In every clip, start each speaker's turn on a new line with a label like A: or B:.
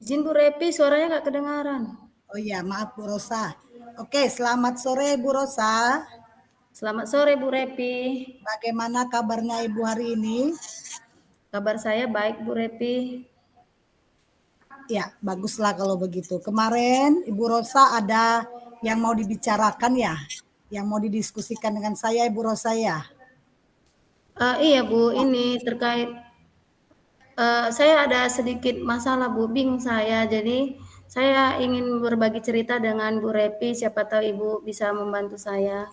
A: Izin Bu Repi, suaranya nggak kedengaran.
B: Oh iya, maaf Bu Rosa. Oke, selamat sore Bu Rosa.
A: Selamat sore Bu Repi.
B: Bagaimana kabarnya Ibu hari ini?
A: Kabar saya baik Bu Repi.
B: Ya, baguslah kalau begitu. Kemarin Ibu Rosa ada yang mau dibicarakan ya? Yang mau didiskusikan dengan saya Ibu Rosa ya?
A: Iya Bu, ini terkait saya ada sedikit masalah Bu, bingung saya. Jadi saya ingin berbagi cerita dengan Bu Repi, siapa tahu Ibu bisa membantu saya.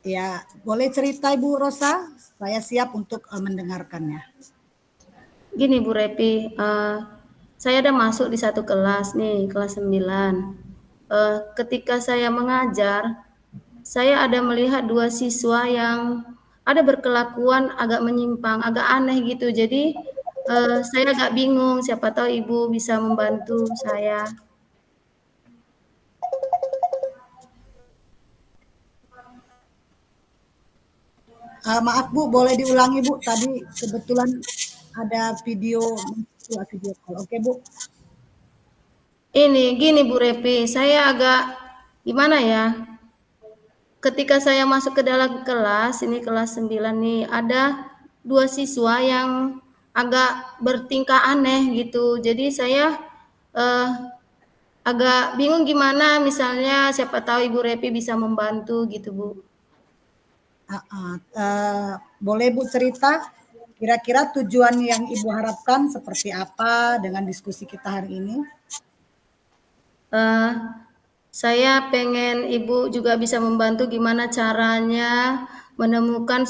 B: Ya, boleh cerita Ibu Rosa? Saya siap untuk mendengarkannya.
A: Gini Bu Repi, saya ada masuk di satu kelas nih, kelas 9. Ketika saya mengajar, saya ada melihat dua siswa yang ada berkelakuan agak menyimpang, agak aneh gitu. Jadi saya agak bingung, siapa tahu Ibu bisa membantu saya.
B: Maaf Bu, boleh diulangi Bu? Tadi kebetulan ada video call. Oke Bu.
A: Ini gini Bu Repi, saya agak gimana ya? Ketika saya masuk ke dalam kelas, ini kelas 9 nih, ada dua siswa yang agak bertingkah aneh gitu. Jadi saya eh, agak bingung gimana misalnya siapa tahu Ibu Repi bisa membantu gitu Bu.
B: Boleh Bu cerita kira-kira tujuan yang Ibu harapkan seperti apa dengan diskusi kita hari ini?
A: Eh, saya pengen Ibu juga bisa membantu gimana caranya menemukan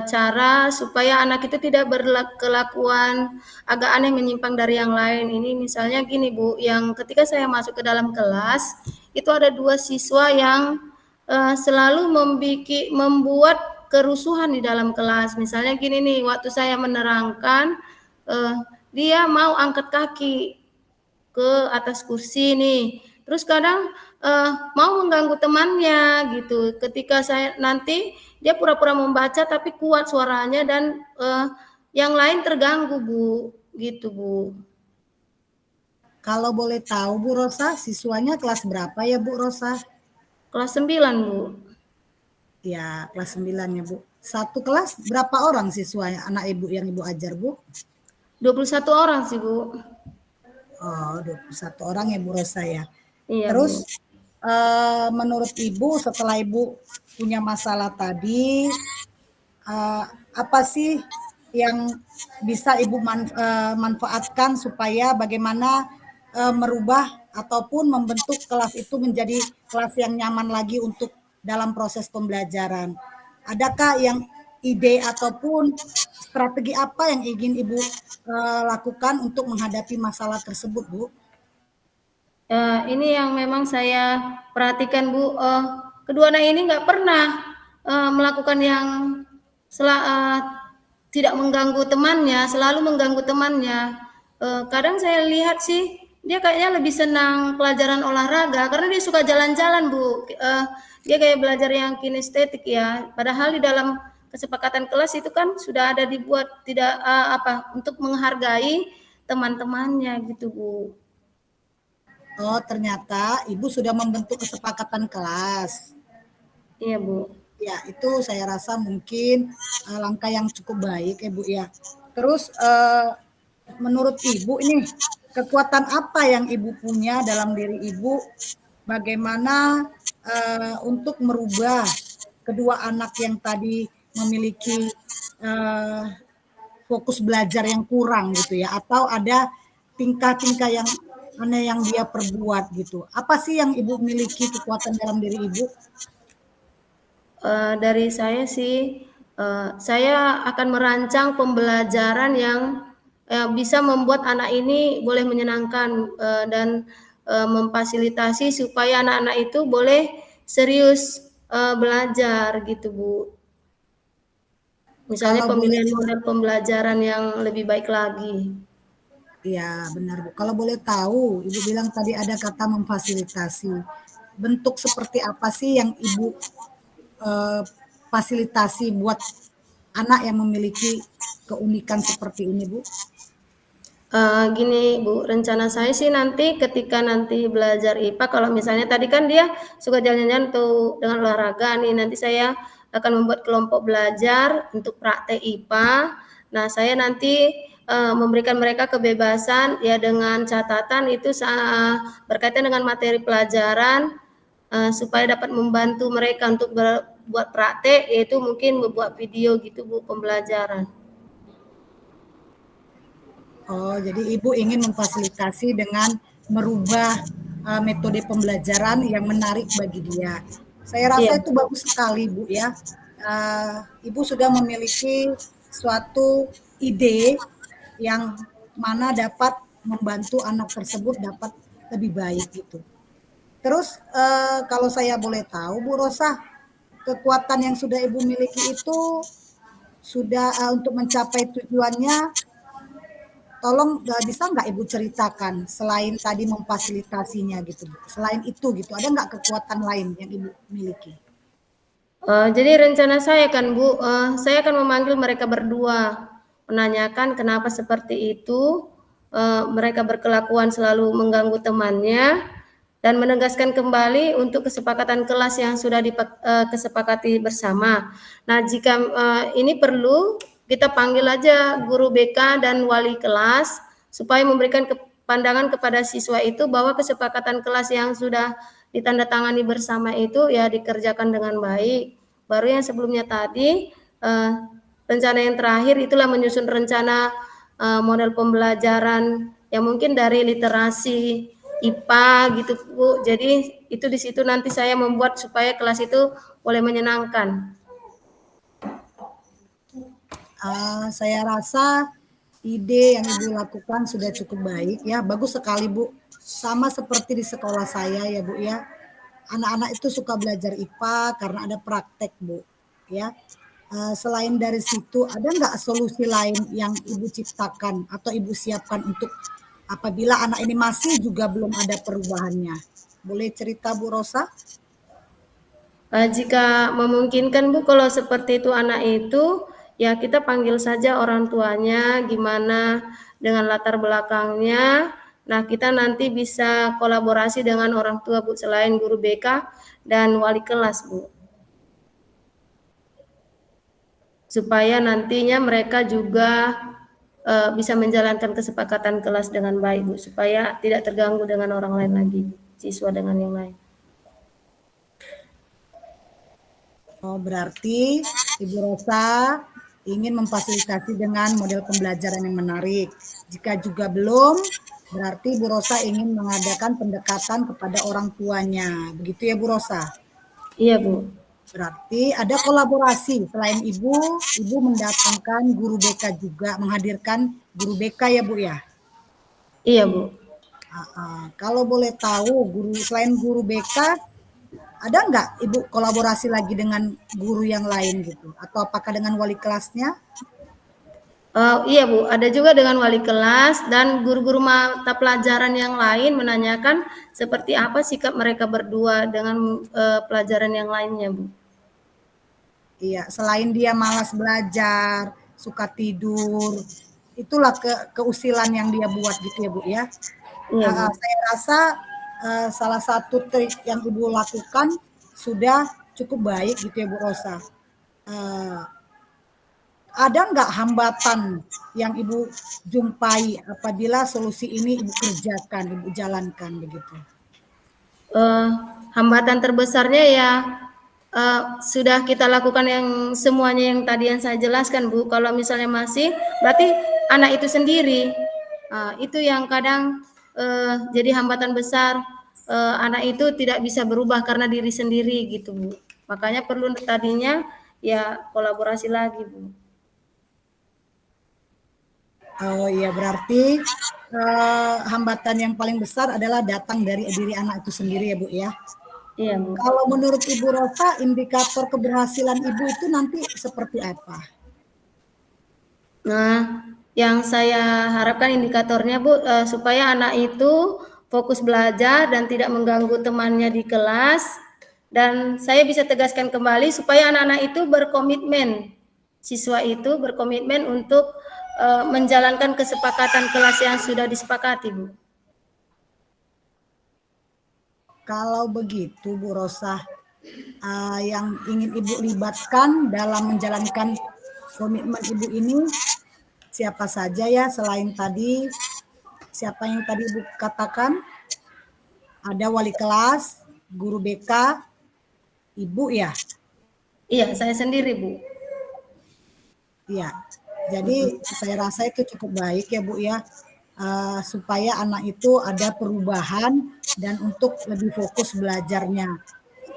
A: cara supaya anak itu tidak berkelakuan agak aneh menyimpang dari yang lain. Ini misalnya gini Bu, yang ketika saya masuk ke dalam kelas itu ada dua siswa yang selalu membuat kerusuhan di dalam kelas. Misalnya gini nih, waktu saya menerangkan eh, dia mau angkat kaki ke atas kursi nih. Terus kadang mau mengganggu temannya gitu. Ketika saya nanti dia pura-pura membaca tapi kuat suaranya dan yang lain terganggu Bu, gitu Bu.
B: Kalau boleh tahu Bu Rosa, siswanya kelas berapa ya Bu Rosa?
A: Kelas 9 Bu.
B: Ya, kelas 9 ya Bu. Satu kelas berapa orang siswa anak Ibu yang Ibu ajar Bu?
A: 21 orang sih Bu.
B: Oh, 21 orang ya Bu Rosa ya.
A: Iya
B: Terus
A: Bu.
B: menurut Ibu setelah Ibu punya masalah tadi, uh, apa sih yang bisa Ibu manfaatkan supaya bagaimana merubah ataupun membentuk kelas itu menjadi kelas yang nyaman lagi untuk dalam proses pembelajaran. Adakah yang ide ataupun strategi apa yang ingin Ibu lakukan untuk menghadapi masalah tersebut, Bu?
A: Ini yang memang saya perhatikan Bu, kedua anak ini nggak pernah melakukan yang uh, tidak mengganggu temannya, selalu mengganggu temannya. Kadang saya lihat sih dia kayaknya lebih senang pelajaran olahraga karena dia suka jalan-jalan Bu. Dia kayak belajar yang kinestetik ya. Padahal di dalam kesepakatan kelas itu kan sudah ada dibuat tidak untuk menghargai teman-temannya gitu Bu.
B: Oh, ternyata Ibu sudah membentuk kesepakatan kelas.
A: Iya Bu.
B: Ya, itu saya rasa mungkin langkah yang cukup baik ya Bu ya. Terus menurut Ibu ini kekuatan apa yang Ibu punya dalam diri Ibu bagaimana untuk merubah kedua anak yang tadi memiliki uh, fokus belajar yang kurang gitu ya, atau ada tingkah-tingkah yang aneh yang dia perbuat gitu. Apa sih yang Ibu miliki kekuatan dalam diri Ibu?
A: Dari saya sih, saya akan merancang pembelajaran yang bisa membuat anak ini boleh menyenangkan dan memfasilitasi supaya anak-anak itu boleh serius belajar gitu Bu. Misalnya
B: Kalau boleh,
A: pemilihan model pembelajaran yang lebih baik lagi.
B: ya benar Bu. Kalau boleh tahu, Ibu bilang tadi ada kata memfasilitasi. Bentuk seperti apa sih yang Ibu eh, fasilitasi buat anak yang memiliki keunikan seperti ini, Bu?
A: Gini Bu, rencana saya sih nanti ketika nanti belajar IPA, kalau misalnya tadi kan dia suka jalan-jalan tuh dengan olahraga nih, nanti saya akan membuat kelompok belajar untuk praktek IPA. Nah, saya nanti memberikan mereka kebebasan ya dengan catatan itu berkaitan dengan materi pelajaran supaya dapat membantu mereka untuk buat praktek, yaitu mungkin membuat video gitu Bu pembelajaran.
B: Oh, jadi Ibu ingin memfasilitasi dengan merubah metode pembelajaran yang menarik bagi dia. Saya
A: Iya,
B: rasa itu bagus sekali, Bu ya. Ibu sudah memiliki suatu ide yang mana dapat membantu anak tersebut dapat lebih baik gitu. Terus kalau saya boleh tahu, Bu Rosa, kekuatan yang sudah Ibu miliki itu sudah untuk mencapai tujuannya. Tolong bisa nggak Ibu ceritakan selain tadi memfasilitasinya gitu, Bu. Selain itu gitu, ada nggak kekuatan lain yang Ibu miliki?
A: Jadi rencana saya kan Bu, saya akan memanggil mereka berdua, menanyakan kenapa seperti itu, mereka berkelakuan selalu mengganggu temannya, dan menegaskan kembali untuk kesepakatan kelas yang sudah kesepakati bersama. Nah, jika ini perlu, kita panggil aja guru BK dan wali kelas supaya memberikan pandangan kepada siswa itu bahwa kesepakatan kelas yang sudah ditandatangani bersama itu ya dikerjakan dengan baik. Baru yang sebelumnya tadi rencana yang terakhir itulah menyusun rencana model pembelajaran yang mungkin dari literasi IPA gitu Bu. Jadi itu di situ nanti saya membuat supaya kelas itu boleh menyenangkan.
B: Saya rasa ide yang Ibu lakukan sudah cukup baik ya, bagus sekali Bu. Sama seperti di sekolah saya ya Bu ya. Anak-anak itu suka belajar IPA karena ada praktek Bu. Ya, selain dari situ ada nggak solusi lain yang Ibu ciptakan atau Ibu siapkan untuk apabila anak ini masih juga belum ada perubahannya? Boleh cerita Bu Rosa?
A: Jika memungkinkan Bu, kalau seperti itu anak itu, ya kita panggil saja orang tuanya, gimana dengan latar belakangnya. Nah, kita nanti bisa kolaborasi dengan orang tua Bu, selain guru BK dan wali kelas Bu. Supaya nantinya mereka juga bisa menjalankan kesepakatan kelas dengan baik Bu, supaya tidak terganggu dengan orang lain lagi, siswa dengan yang lain.
B: Oh, berarti Ibu Rosa ingin memfasilitasi dengan model pembelajaran yang menarik. Jika juga belum, berarti Bu Rosa ingin mengadakan pendekatan kepada orang tuanya. Begitu ya Bu Rosa?
A: Iya Bu.
B: Berarti ada kolaborasi. Selain Ibu mendatangkan guru BK juga, menghadirkan guru BK ya Bu ya?
A: Iya Bu.
B: Kalau boleh tahu, selain guru BK, ada nggak Ibu kolaborasi lagi dengan guru yang lain gitu? Atau apakah dengan wali kelasnya?
A: Iya Bu, ada juga dengan wali kelas dan guru-guru mata pelajaran yang lain menanyakan seperti apa sikap mereka berdua dengan pelajaran yang lainnya Bu.
B: Iya, selain dia malas belajar, suka tidur, itulah keusilan yang dia buat gitu ya Bu ya.
A: Iya Bu.
B: Saya rasa salah satu trik yang Ibu lakukan sudah cukup baik gitu ya Bu Rosa. Uh, ada nggak hambatan yang Ibu jumpai apabila solusi ini Ibu kerjakan, Ibu jalankan begitu?
A: Uh, Hambatan terbesarnya ya sudah kita lakukan yang semuanya yang tadi yang saya jelaskan Bu. Kalau misalnya masih, berarti anak itu sendiri. Itu yang kadang jadi hambatan besar. Anak itu tidak bisa berubah karena diri sendiri gitu Bu. Makanya perlu tadinya ya kolaborasi lagi Bu.
B: Oh iya, berarti hambatan yang paling besar adalah datang dari diri anak itu sendiri ya Bu ya.
A: Iya Bu.
B: Kalau menurut Ibu Rosa, indikator keberhasilan Ibu itu nanti seperti apa?
A: Nah, yang saya harapkan indikatornya Bu, supaya anak itu fokus belajar dan tidak mengganggu temannya di kelas. Dan saya bisa tegaskan kembali supaya anak-anak itu berkomitmen, siswa itu berkomitmen untuk menjalankan kesepakatan kelas yang sudah disepakati, Bu.
B: Kalau begitu Bu Rosa, yang ingin Ibu libatkan dalam menjalankan komitmen Ibu ini siapa saja ya selain tadi, siapa yang tadi Ibu katakan? Ada wali kelas, guru BK, Ibu ya?
A: Iya, saya sendiri, Bu.
B: Iya. Jadi saya rasa itu cukup baik ya Bu ya, supaya anak itu ada perubahan dan untuk lebih fokus belajarnya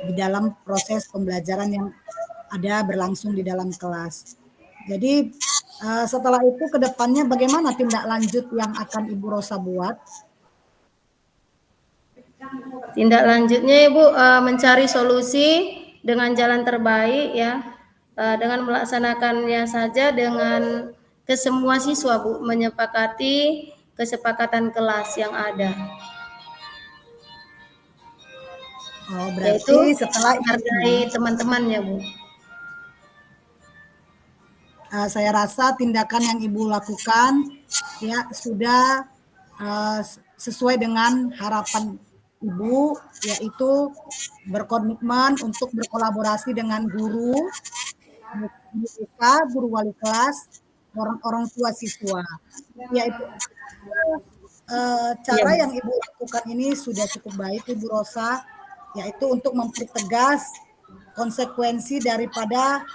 B: di dalam proses pembelajaran yang ada berlangsung di dalam kelas. Jadi setelah itu ke depannya bagaimana tindak lanjut yang akan Ibu Rosa buat?
A: Tindak lanjutnya Ibu mencari solusi dengan jalan terbaik ya, dengan melaksanakannya saja dengan kesemua siswa Bu, menyepakati kesepakatan kelas yang ada.
B: Oh,
A: Yaitu
B: berarti setelah
A: menghargai
B: ini
A: teman-temannya Bu.
B: saya rasa tindakan yang Ibu lakukan ya sudah sesuai dengan harapan Ibu, yaitu berkomitmen untuk berkolaborasi dengan guru, BK, guru wali kelas, orang tua siswa. Yaitu
A: Iya
B: cara
A: Bu.
B: yang Ibu lakukan ini sudah cukup baik Ibu Rosa, yaitu untuk mempertegas konsekuensi daripada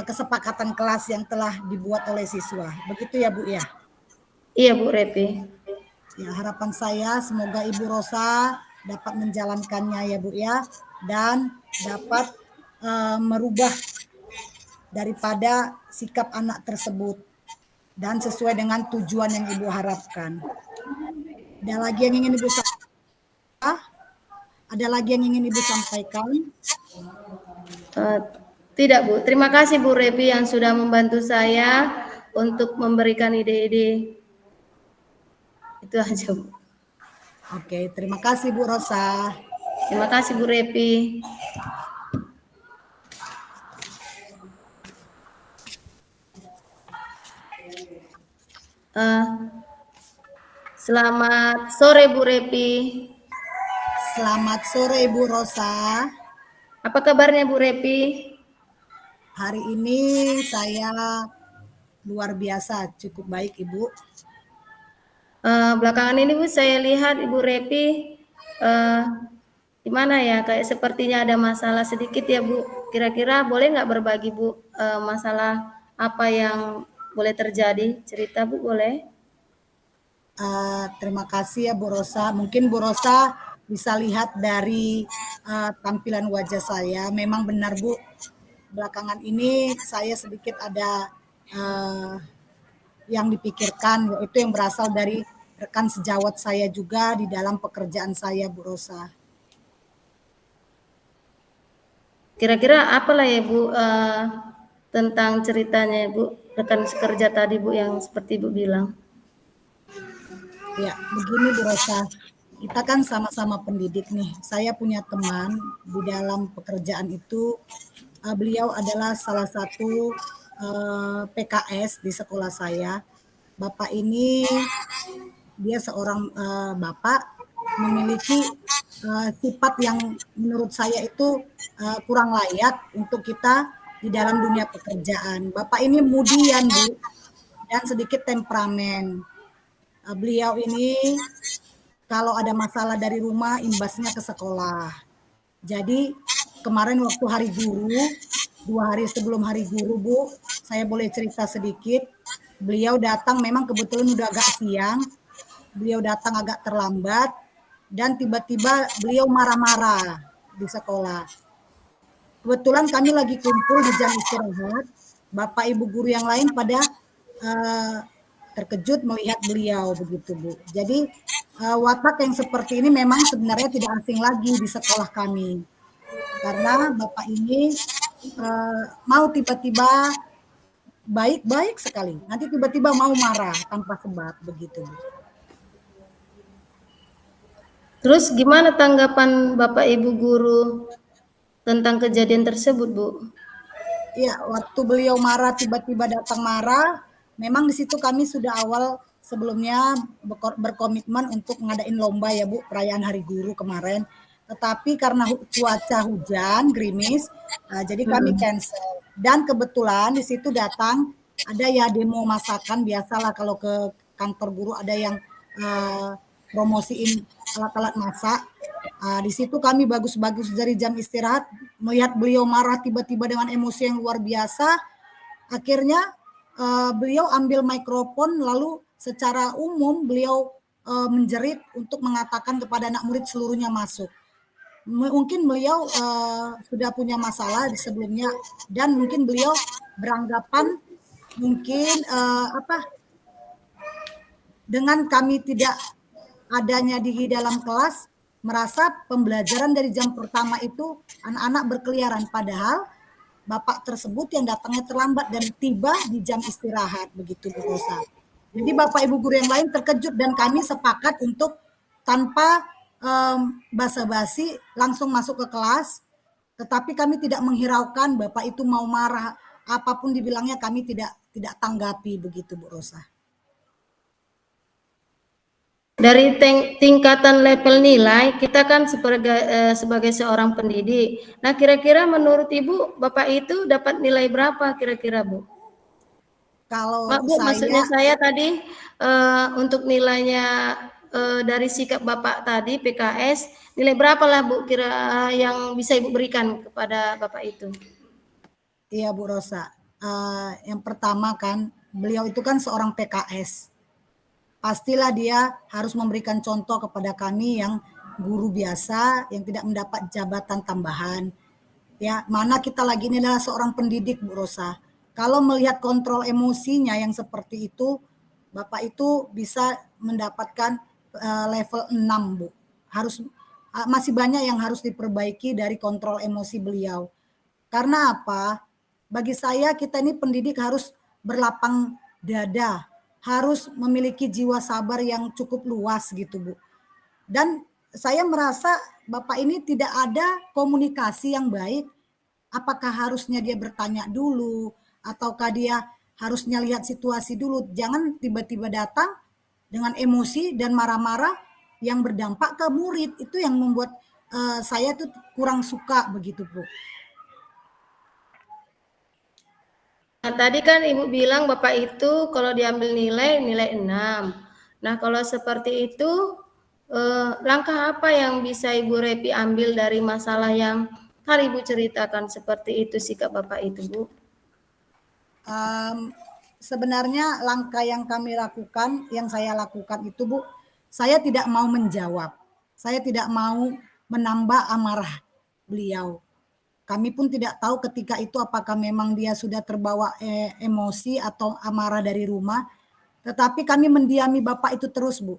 B: kesepakatan kelas yang telah dibuat oleh siswa. Begitu ya Bu ya?
A: Iya Bu Repi.
B: Ya, harapan saya semoga Ibu Rosa dapat menjalankannya ya Bu ya, dan dapat merubah daripada sikap anak tersebut dan sesuai dengan tujuan yang Ibu harapkan. Ada lagi yang ingin Ibu sampaikan? Ada lagi yang ingin Ibu sampaikan?
A: Tidak Bu, terima kasih Bu Repi yang sudah membantu saya untuk memberikan ide-ide. Itu aja Bu.
B: Oke, terima kasih Bu Rosa.
A: Terima kasih Bu Repi. Selamat sore Bu Repi.
B: Selamat sore Bu Rosa.
A: Apa kabarnya Bu Repi?
B: Hari ini saya luar biasa, cukup baik Ibu.
A: Belakangan ini Bu saya lihat Ibu Repi gimana ya, kayak sepertinya ada masalah sedikit ya Bu. Kira-kira boleh nggak berbagi Bu masalah apa yang boleh terjadi? Cerita Bu boleh?
B: Terima kasih ya Bu Rosa. Mungkin Bu Rosa bisa lihat dari tampilan wajah saya. Memang benar Bu, belakangan ini saya sedikit ada yang dipikirkan, yaitu yang berasal dari rekan sejawat saya juga di dalam pekerjaan saya Bu Rosa.
A: Kira-kira apalah ya Bu tentang ceritanya Bu, rekan sekerja tadi Bu yang seperti Ibu bilang?
B: Ya, begini Bu Rosa, kita kan sama-sama pendidik nih. Saya punya teman di dalam pekerjaan itu, beliau adalah salah satu PKS di sekolah saya. Bapak ini dia seorang bapak memiliki sifat yang menurut saya itu kurang layak untuk kita di dalam dunia pekerjaan. Bapak ini mudian Bu dan sedikit temperamen. Beliau ini kalau ada masalah dari rumah imbasnya ke sekolah. Jadi kemarin waktu hari guru, 2 hari sebelum hari guru Bu, saya boleh cerita sedikit. Beliau datang memang kebetulan udah agak siang. Beliau datang agak terlambat dan tiba-tiba beliau marah-marah di sekolah. Kebetulan kami lagi kumpul di jam istirahat. Bapak Ibu guru yang lain pada terkejut melihat beliau begitu Bu. Jadi watak yang seperti ini memang sebenarnya tidak asing lagi di sekolah kami. Karena Bapak ini mau tiba-tiba baik-baik sekali, nanti tiba-tiba mau marah tanpa sebab begitu Bu.
A: Terus gimana tanggapan Bapak Ibu guru tentang kejadian tersebut Bu?
B: Iya, waktu beliau marah tiba-tiba datang marah, memang di situ kami sudah awal sebelumnya berkomitmen untuk ngadain lomba ya Bu, perayaan Hari Guru kemarin. Tetapi karena cuaca hujan, gerimis, jadi kami
A: Mhm.
B: cancel. Dan kebetulan di situ datang ada ya demo masakan, biasalah kalau ke kantor guru ada yang promosiin alat-alat masak. Di situ kami bagus-bagus dari jam istirahat, melihat beliau marah tiba-tiba dengan emosi yang luar biasa. Akhirnya beliau ambil mikrofon lalu secara umum beliau menjerit untuk mengatakan kepada anak murid seluruhnya masuk. Mungkin beliau sudah punya masalah di sebelumnya dan mungkin beliau beranggapan mungkin dengan kami tidak adanya di dalam kelas merasa pembelajaran dari jam pertama itu anak-anak berkeliaran, padahal bapak tersebut yang datangnya terlambat dan tiba di jam istirahat, begitu Bu Rosa. Jadi bapak ibu guru yang lain terkejut dan kami sepakat untuk tanpa basa-basi langsung masuk ke kelas, tetapi kami tidak menghiraukan bapak itu mau marah apapun dibilangnya, kami tidak tanggapi, begitu Bu Rosa.
A: Dari tingkatan level nilai, kita kan sebagai seorang pendidik. Nah, kira-kira menurut Ibu, Bapak itu dapat nilai berapa kira-kira, Bu?
B: Kalau
A: Bu, maksudnya
B: saya,
A: saya tadi untuk nilainya dari sikap Bapak tadi PKS, nilai berapa lah Bu kira yang bisa Ibu berikan kepada Bapak itu?
B: iya Bu Rosa, yang pertama kan beliau itu kan seorang PKS. Pastilah dia harus memberikan contoh kepada kami yang guru biasa yang tidak mendapat jabatan tambahan. Ya, mana kita lagi ini adalah seorang pendidik Bu Rosa. Kalau melihat kontrol emosinya yang seperti itu, Bapak itu bisa mendapatkan level 6 Bu. Harus masih banyak yang harus diperbaiki dari kontrol emosi beliau. Karena apa? Bagi saya kita ini pendidik harus berlapang dada, harus memiliki jiwa sabar yang cukup luas gitu Bu. Dan saya merasa Bapak ini tidak ada komunikasi yang baik. Apakah harusnya dia bertanya dulu ataukah dia harusnya lihat situasi dulu. Jangan tiba-tiba datang dengan emosi dan marah-marah yang berdampak ke murid. Itu yang membuat saya tuh kurang suka begitu Bu.
A: Nah, tadi kan Ibu bilang Bapak itu kalau diambil nilai 6. Nah, kalau seperti itu langkah apa yang bisa Ibu Repi ambil dari masalah yang tadi Ibu ceritakan seperti itu sikap Bapak itu, Bu?
B: Sebenarnya langkah yang kami lakukan, yang saya lakukan itu Bu, saya tidak mau menjawab. Saya tidak mau menambah amarah beliau. Kami pun tidak tahu ketika itu apakah memang dia sudah terbawa emosi atau amarah dari rumah. Tetapi kami mendiami Bapak itu terus, Bu.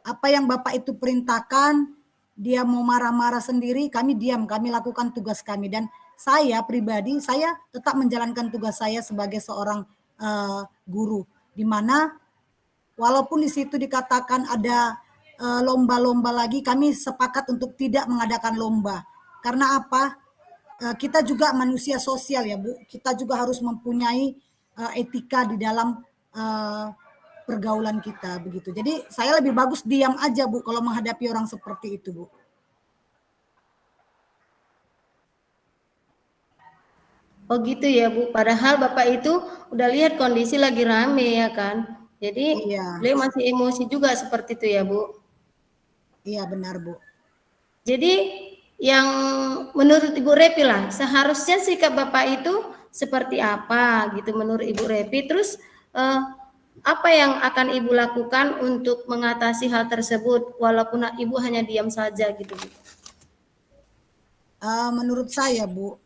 B: Apa yang Bapak itu perintahkan, dia mau marah-marah sendiri, kami diam, kami lakukan tugas kami. Dan saya pribadi, saya tetap menjalankan tugas saya sebagai seorang guru. Di mana walaupun di situ dikatakan ada lomba-lomba lagi, kami sepakat untuk tidak mengadakan lomba. Karena apa? Kita juga manusia sosial ya Bu. Kita juga harus mempunyai etika di dalam pergaulan kita begitu. Jadi saya lebih bagus diam aja Bu kalau menghadapi orang seperti itu Bu.
A: Oh gitu ya Bu, padahal Bapak itu udah lihat kondisi lagi rame ya kan. Jadi
B: Iya,
A: beliau masih emosi juga seperti itu ya Bu.
B: iya benar Bu.
A: Jadi yang menurut Ibu Repi lah, seharusnya sikap Bapak itu seperti apa gitu menurut Ibu Repi. Terus apa yang akan Ibu lakukan untuk mengatasi hal tersebut walaupun Ibu hanya diam saja gitu Bu?
B: Menurut saya Bu,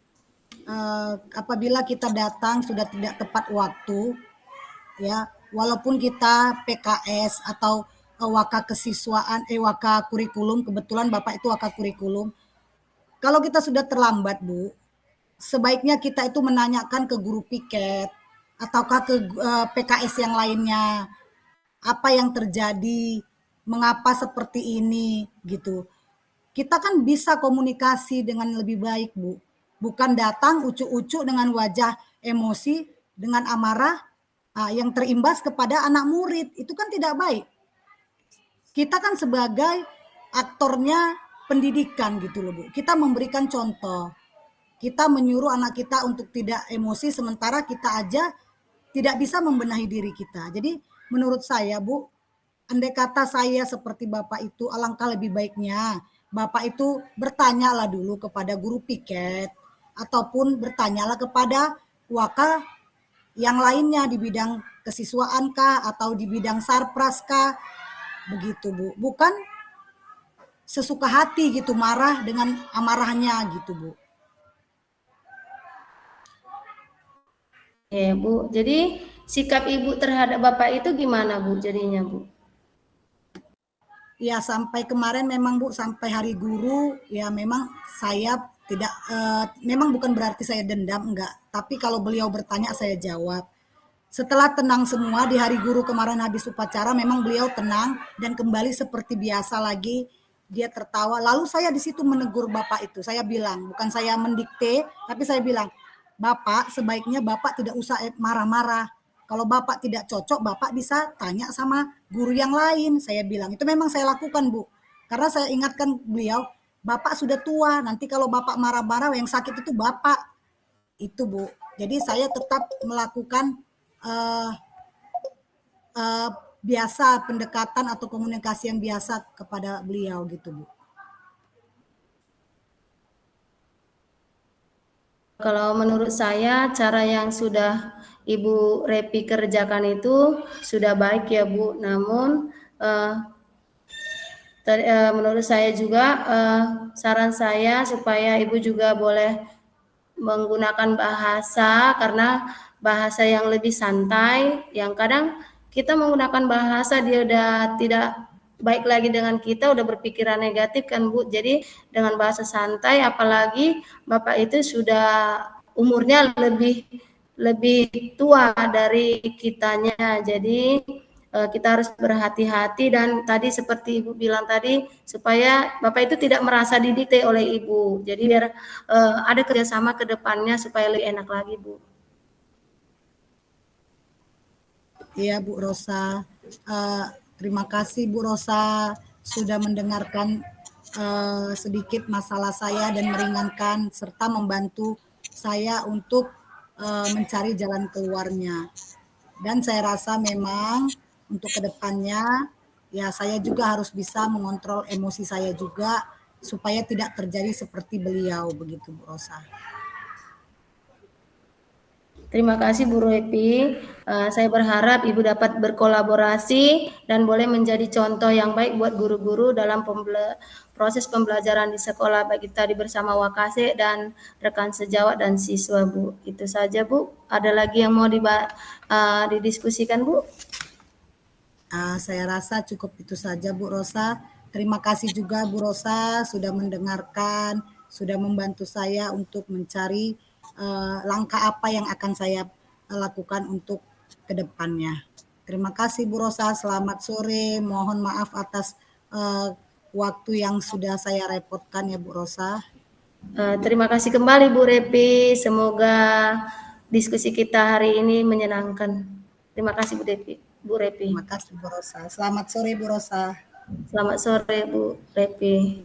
B: apabila kita datang sudah tidak tepat waktu, ya walaupun kita PKS atau waka kesiswaan, waka kurikulum, kebetulan Bapak itu waka kurikulum. Kalau kita sudah terlambat Bu, sebaiknya kita itu menanyakan ke guru piket ataukah ke PKS yang lainnya apa yang terjadi, mengapa seperti ini gitu. Kita kan bisa komunikasi dengan lebih baik Bu. Bukan datang ucuk-ucuk dengan wajah emosi, dengan amarah, yang terimbas kepada anak murid. Itu kan tidak baik. Kita kan sebagai aktornya pendidikan gitu loh Bu. Kita memberikan contoh. Kita menyuruh anak kita untuk tidak emosi sementara kita aja tidak bisa membenahi diri kita. Jadi menurut saya Bu, andai kata saya seperti Bapak itu alangkah lebih baiknya Bapak itu bertanyalah dulu kepada guru piket ataupun bertanyalah kepada wakal yang lainnya di bidang kesiswaan kah atau di bidang sarpras kah begitu Bu. Bukan sesuka hati gitu marah dengan amarahnya gitu Bu.
A: Ya Bu, jadi sikap Ibu terhadap Bapak itu gimana Bu jadinya Bu?
B: Ya sampai kemarin memang Bu, sampai hari guru ya memang saya tidak memang bukan berarti saya dendam enggak, tapi kalau beliau bertanya saya jawab. Setelah tenang semua di hari guru kemarin habis upacara memang beliau tenang dan kembali seperti biasa lagi. Dia tertawa. Lalu saya di situ menegur Bapak itu. Saya bilang, bukan saya mendikte, tapi saya bilang, "Bapak, sebaiknya Bapak tidak usah marah-marah. Kalau Bapak tidak cocok, Bapak bisa tanya sama guru yang lain." Saya bilang. Itu memang saya lakukan, Bu. Karena saya ingatkan beliau, Bapak sudah tua, nanti kalau Bapak marah-marah yang sakit itu Bapak. Itu, Bu. Jadi saya tetap melakukan uh, uh, biasa pendekatan atau komunikasi yang biasa kepada beliau gitu Bu.
A: Kalau menurut saya cara yang sudah Ibu Repi kerjakan itu sudah baik ya Bu. Namun menurut saya juga saran saya supaya Ibu juga boleh menggunakan bahasa karena bahasa yang lebih santai, yang kadang kita menggunakan bahasa dia udah tidak baik lagi dengan kita, udah berpikiran negatif kan Bu. Jadi dengan bahasa santai, apalagi Bapak itu sudah umurnya lebih tua dari kitanya. Jadi kita harus berhati-hati dan tadi seperti Ibu bilang tadi supaya Bapak itu tidak merasa didikte oleh Ibu. Jadi biar ada kerjasama ke depannya supaya lebih enak lagi Bu.
B: Iya Bu Rosa. Terima kasih Bu Rosa sudah mendengarkan sedikit masalah saya dan meringankan serta membantu saya untuk mencari jalan keluarnya. Dan saya rasa memang untuk kedepannya ya saya juga harus bisa mengontrol emosi saya juga supaya tidak terjadi seperti beliau begitu Bu Rosa.
A: Terima kasih Bu Repi. Saya berharap Ibu dapat berkolaborasi dan boleh menjadi contoh yang baik buat guru-guru dalam proses pembelajaran di sekolah baik tadi bersama Wakase dan rekan sejawat dan siswa Bu. Itu saja Bu. Ada lagi yang mau didiskusikan Bu?
B: Saya rasa cukup itu saja Bu Rosa. Terima kasih juga Bu Rosa sudah mendengarkan, sudah membantu saya untuk mencari langkah apa yang akan saya lakukan untuk kedepannya. Terima kasih Bu Rosa, selamat sore. Mohon maaf atas waktu yang sudah saya repotkan ya Bu Rosa.
A: Terima kasih kembali Bu Repi. Semoga diskusi kita hari ini menyenangkan. Terima kasih Bu Repi.
B: Terima kasih Bu Rosa. Selamat sore Bu Rosa.
A: Selamat sore Bu Repi.